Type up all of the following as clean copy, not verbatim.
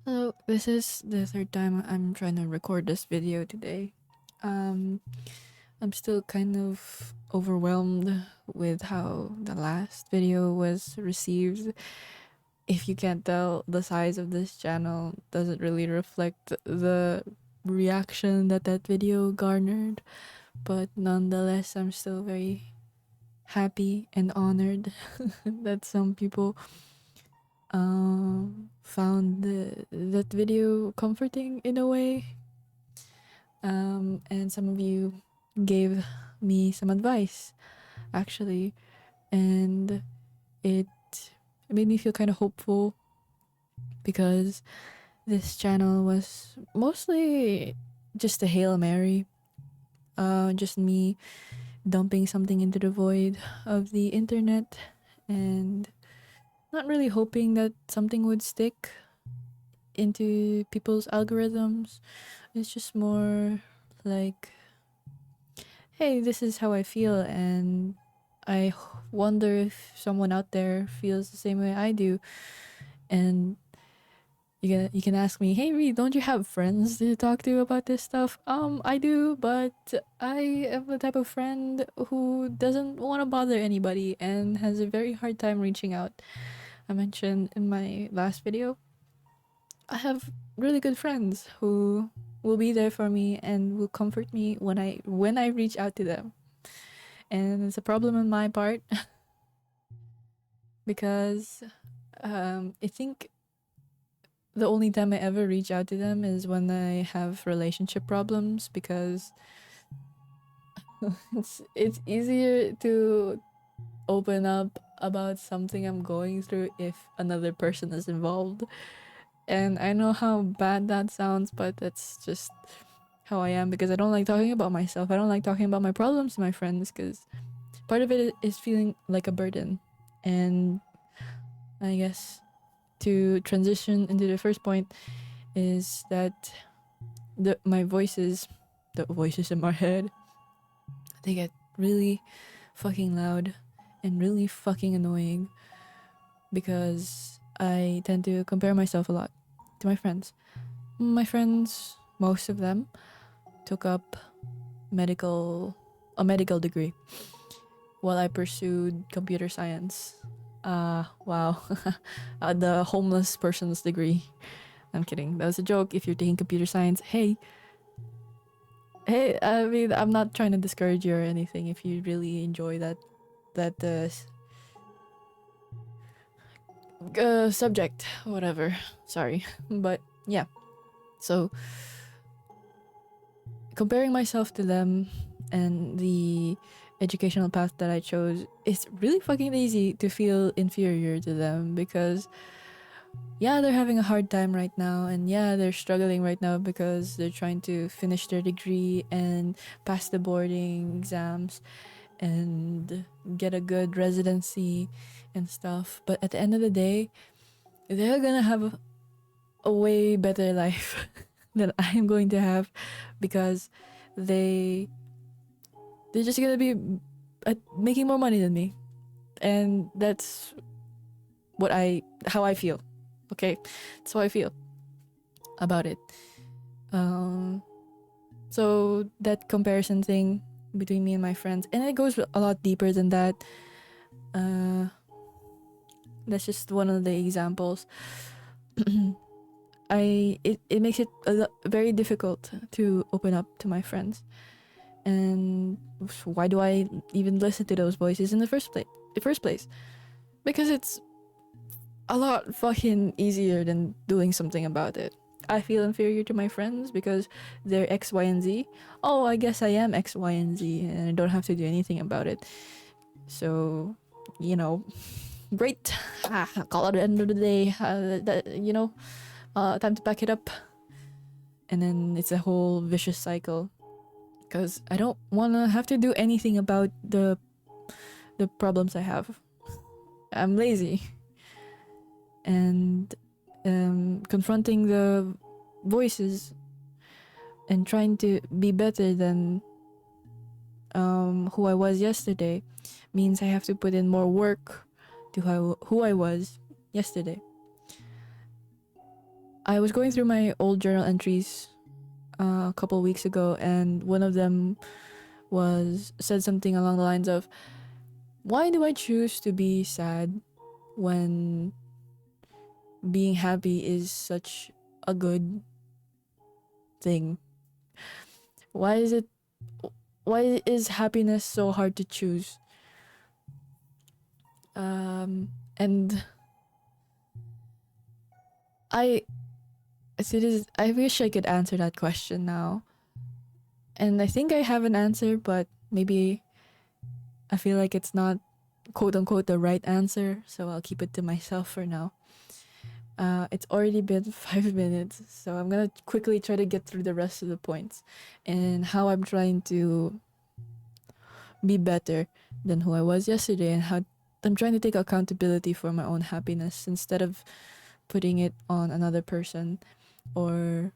Hello, this is the third time I'm trying to record this video today. Um, I'm still kind of overwhelmed with how the last video was received. If you can't tell, the size of this channel doesn't really reflect the reaction that that video garnered, but nonetheless, I'm still very happy and honored that some people found that video comforting in a way. And some of you gave me some advice, actually, and it made me feel kind of hopeful because this channel was mostly just a Hail Mary, just me dumping something into the void of the internet and not really hoping that something would stick into people's algorithms. It's just more like, hey, this is how I feel, and I wonder if someone out there feels the same way I do. And you can ask me, hey Reed, don't you have friends to talk to about this stuff? I do, but I am the type of friend who doesn't want to bother anybody and has a very hard time reaching out. I mentioned in my last video, I have really good friends who will be there for me and will comfort me when I reach out to them. And it's a problem on my part because I think the only time I ever reach out to them is when I have relationship problems because it's easier to open up about something I'm going through if another person is involved. And I know how bad that sounds, but that's just how I am because I don't like talking about myself. I don't like talking about my problems to my friends because part of it is feeling like a burden. And I guess to transition into the first point is that my voices, the voices in my head, they get really fucking loud and really fucking annoying because I tend to compare myself a lot to my friends. My friends, most of them, took up medical a medical degree while I pursued computer science. Wow. The homeless person's degree. I'm kidding. That was a joke. If you're taking computer science, hey. I mean, I'm not trying to discourage you or anything. If you really enjoy that subject, whatever. Sorry, but yeah. So comparing myself to them and the educational path that I chose, it's really fucking easy to feel inferior to them because yeah, they're having a hard time right now, and yeah, they're struggling right now because they're trying to finish their degree and pass the boarding exams and get a good residency and stuff. But at the end of the day, they're gonna have a way better life than I'm going to have because they they're just gonna be making more money than me, and that's how I feel. Okay, that's how I feel about it. Um, so that comparison thing between me and my friends, and it goes a lot deeper than that. Uh, that's just one of the examples. It makes it very difficult to open up to my friends, and why do I even listen to those voices in the first place? Because it's a lot fucking easier than doing something about it. I feel inferior to my friends because they're X, Y, and Z. Oh, I guess I am X, Y, and Z, and I don't have to do anything about it. So, you know, great. Call it the end of the day. Time to pack it up. And then it's a whole vicious cycle. Because I don't want to have to do anything about the problems I have. I'm lazy. And confronting the voices and trying to be better than who I was yesterday means I have to put in more work to who I was yesterday. I was going through my old journal entries a couple weeks ago, and one of them said something along the lines of, why do I choose to be sad when being happy is such a good thing? Why is it why is happiness so hard to choose? And I I wish I could answer that question now. And I think I have an answer, but maybe I feel like it's not quote unquote the right answer, so I'll keep it to myself for now. It's already been 5 minutes, so I'm gonna quickly try to get through the rest of the points and how I'm trying to be better than who I was yesterday, and how I'm trying to take accountability for my own happiness instead of putting it on another person or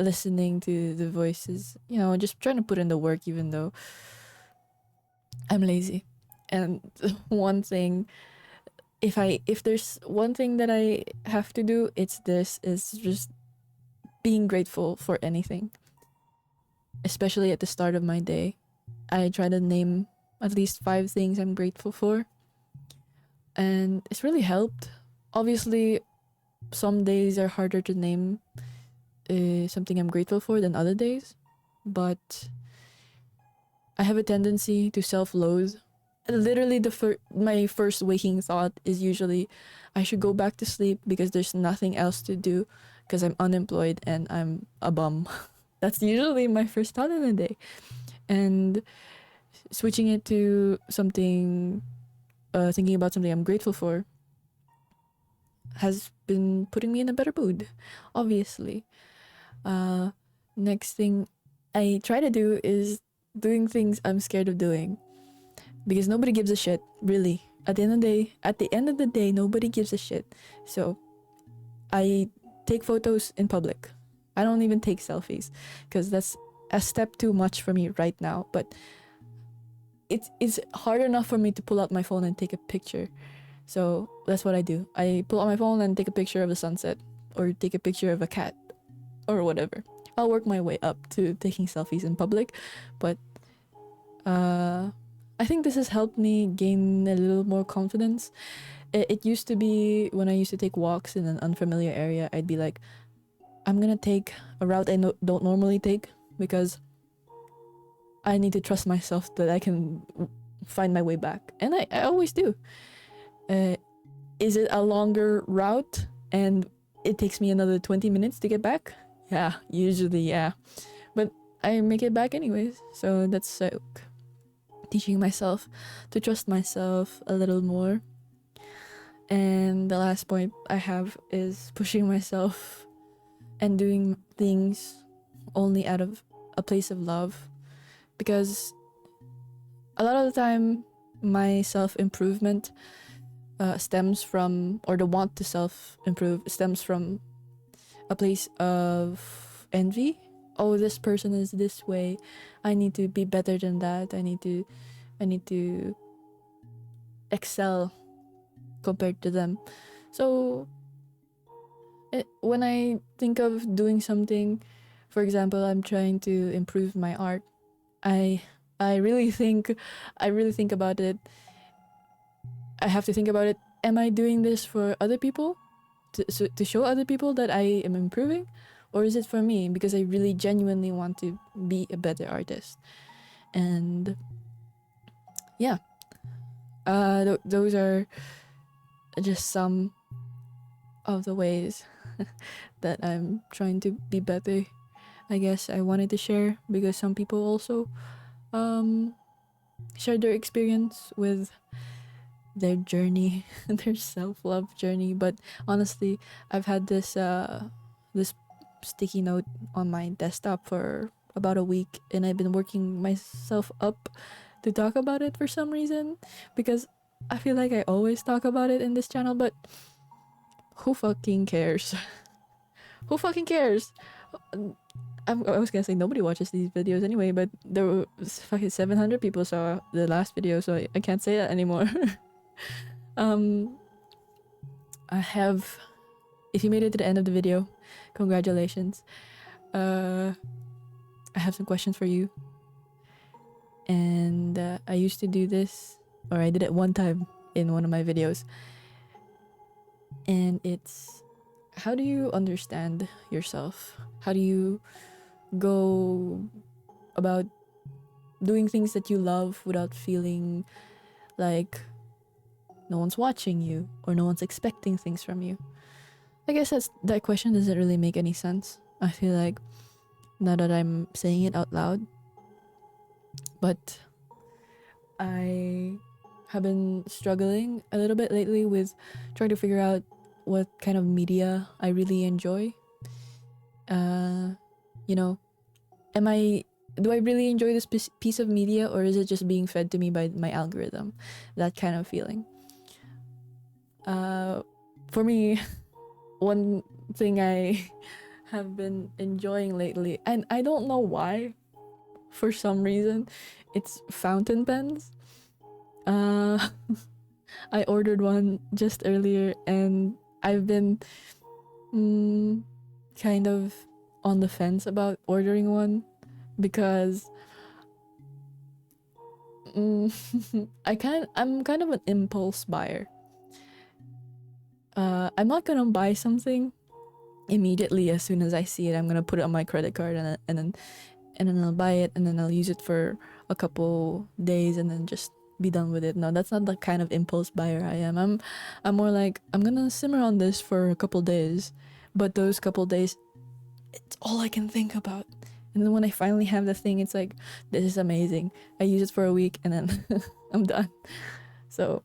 listening to the voices, just trying to put in the work even though I'm lazy. And one thing, if there's one thing that I have to do, it's just being grateful for anything, especially at the start of my day. I try to name at least 5 things I'm grateful for, and it's really helped. Obviously, some days are harder to name something I'm grateful for than other days, but I have a tendency to self-loathe. Literally, my first waking thought is usually, I should go back to sleep because there's nothing else to do because I'm unemployed and I'm a bum. That's usually my first thought in the day. And switching it to something, thinking about something I'm grateful for, has been putting me in a better mood, obviously. Next thing I try to do is doing things I'm scared of doing, because nobody gives a shit, really. At the end of the day, nobody gives a shit. So I take photos in public. I don't even take selfies because that's a step too much for me right now. But it's hard enough for me to pull out my phone and take a picture. So that's what I do. I pull out my phone and take a picture of the sunset, or take a picture of a cat, or whatever. I'll work my way up to taking selfies in public, but I think this has helped me gain a little more confidence. It used to be when I used to take walks in an unfamiliar area, I'd be like, I'm gonna take a route I don't normally take because I need to trust myself that I can find my way back. And I always do. Is it a longer route and it takes me another 20 minutes to get back? Yeah, usually, yeah. But I make it back anyways, so that's teaching myself to trust myself a little more. And the last point I have is pushing myself and doing things only out of a place of love, because a lot of the time my self-improvement stems from, or the want to self-improve stems from a place of envy. Oh, this person is this way, I need to be better than that. I need to excel compared to them. So when I think of doing something, for example, I'm trying to improve my art, I really think about it. I have to think about it. Am I doing this for other people, to show other people that I am improving, or is it for me because I really genuinely want to be a better artist? And yeah, those are just some of the ways that I'm trying to be better. I guess I wanted to share because some people also share their experience with their journey, their self-love journey. But honestly, I've had this sticky note on my desktop for about a week, and I've been working myself up to talk about it for some reason, because I feel like I always talk about it in this channel, but who fucking cares? Who fucking cares? I was gonna say nobody watches these videos anyway, but there was fucking 700 people saw the last video, so I can't say that anymore. I have if you made it to the end of the video, congratulations. I have some questions for you. And I used to do this, or I did it one time in one of my videos. And it's, how do you understand yourself? How do you go about doing things that you love without feeling like no one's watching you or no one's expecting things from you? I guess that question doesn't really make any sense. I feel like, now that I'm saying it out loud, but I have been struggling a little bit lately with trying to figure out what kind of media I really enjoy. You know, do I really enjoy this piece of media, or is it just being fed to me by my algorithm? That kind of feeling. For me, one thing I have been enjoying lately, and I don't know why, for some reason, it's fountain pens. I ordered one just earlier, and I've been kind of on the fence about ordering one because I'm kind of an impulse buyer. I'm not gonna buy something immediately as soon as I see it. I'm gonna put it on my credit card and then I'll buy it, and then I'll use it for a couple days and then just be done with it. No, that's not the kind of impulse buyer I am. I'm more like, I'm gonna simmer on this for a couple days, but those couple days, it's all I can think about. And then when I finally have the thing, it's like, this is amazing. I use it for a week and then I'm done. So,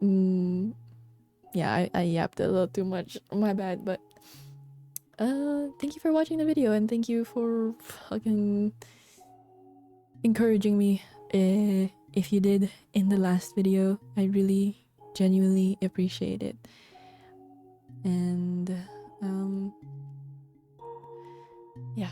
yeah, I yapped a little too much. My bad, but thank you for watching the video, and thank you for fucking encouraging me. If you did in the last video, I really genuinely appreciate it. And yeah,